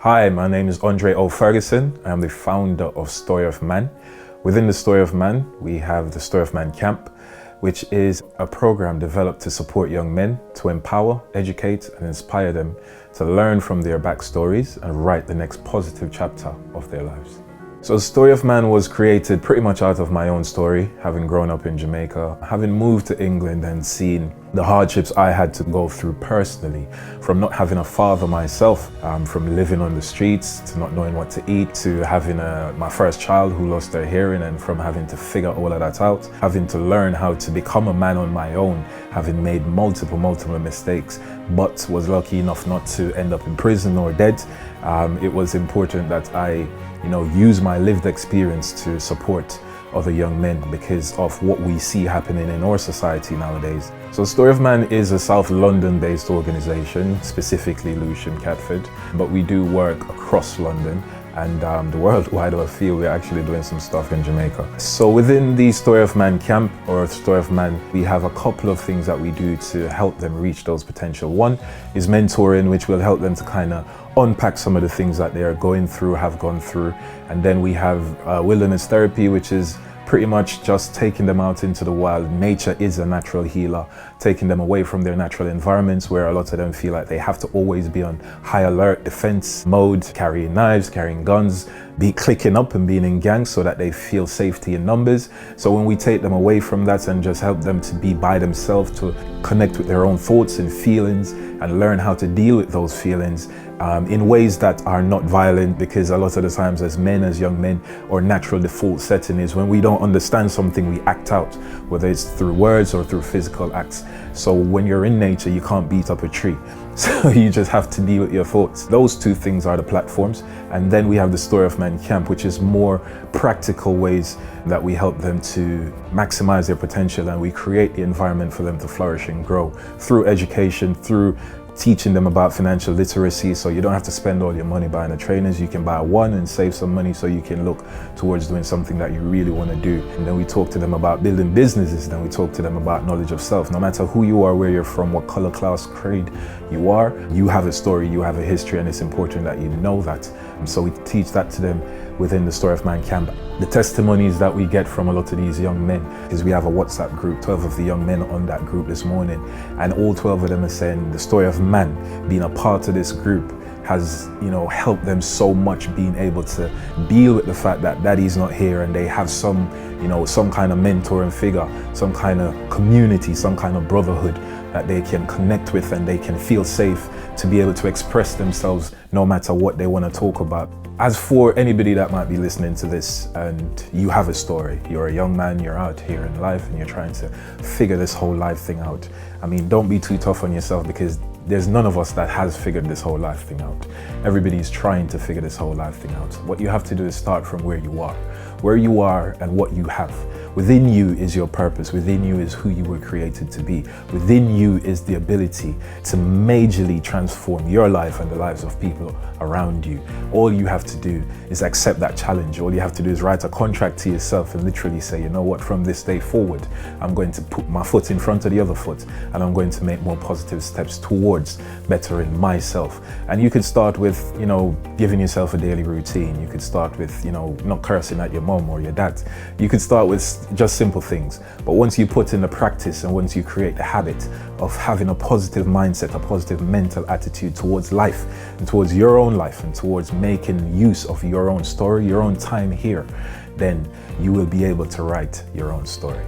Hi, my name is Andre O. Ferguson. I am the founder of Story of Man. Within the Story of Man, we have the Story of Man Camp, which is a program developed to support young men, to empower, educate, and inspire them to learn from their backstories and write the next positive chapter of their lives. So Story of Man was created pretty much out of my own story, having grown up in Jamaica, having moved to England and seen the hardships I had to go through personally, from not having a father myself, from living on the streets, to not knowing what to eat, to having my first child who lost their hearing, and from having to figure all of that out, having to learn how to become a man on my own, having made multiple mistakes, but was lucky enough not to end up in prison or dead. It was important that I use my lived experience to support other young men because of what we see happening in our society nowadays. So Story of Man is a South London based organization, specifically Lewisham, Catford, but we do work across London and the worldwide. I feel we're actually doing some stuff in Jamaica. So within the Story of Man Camp or Story of Man, we have a couple of things that we do to help them reach those potential. One is mentoring, which will help them to kind of unpack some of the things that they are going through, have gone through. And then we have wilderness therapy, which is pretty much just taking them out into the wild. Nature is a natural healer, taking them away from their natural environments where a lot of them feel like they have to always be on high alert defense mode, carrying knives, carrying guns, be clicking up and being in gangs so that they feel safety in numbers. So when we take them away from that and just help them to be by themselves, to connect with their own thoughts and feelings and learn how to deal with those feelings in ways that are not violent, because a lot of the times as men, as young men, our natural default setting is when we don't understand something, we act out, whether it's through words or through physical acts. So when you're in nature, you can't beat up a tree. So you just have to deal with your thoughts. Those two things are the platforms. And then we have the Story of Man Camp, which is more practical ways that we help them to maximize their potential, and we create the environment for them to flourish and grow through education, through teaching them about financial literacy. So you don't have to spend all your money buying the trainers. You can buy one and save some money so you can look towards doing something that you really want to do. And then we talk to them about building businesses. Then we talk to them about knowledge of self. No matter who you are, where you're from, what color, class, creed you are, you have a story, you have a history, and it's important that you know that. And so we teach that to them within the Story of Man Camp. The testimonies that we get from a lot of these young men is we have a WhatsApp group, 12 of the young men on that group this morning, and all 12 of them are saying the Story of Man, being a part of this group, has helped them so much, being able to deal with the fact that daddy's not here, and they have some kind of mentoring figure, some kind of community, some kind of brotherhood that they can connect with, and they can feel safe to be able to express themselves no matter what they want to talk about. As for anybody that might be listening to this and you have a story, you're a young man, you're out here in life and you're trying to figure this whole life thing out. I mean, don't be too tough on yourself, because there's none of us that has figured this whole life thing out. Everybody's trying to figure this whole life thing out. What you have to do is start from where you are and what you have. Within you is your purpose. Within you is who you were created to be. Within you is the ability to majorly transform your life and the lives of people around you. All you have to do is accept that challenge. All you have to do is write a contract to yourself and literally say, you know what, from this day forward, I'm going to put my foot in front of the other foot, and I'm going to make more positive steps towards bettering myself. And you could start with, giving yourself a daily routine. You could start with, not cursing at your mom or your dad. You could start with just simple things. But once you put in the practice, and once you create the habit of having a positive mindset, a positive mental attitude towards life and towards your own life and towards making use of your own story, your own time here, then you will be able to write your own story.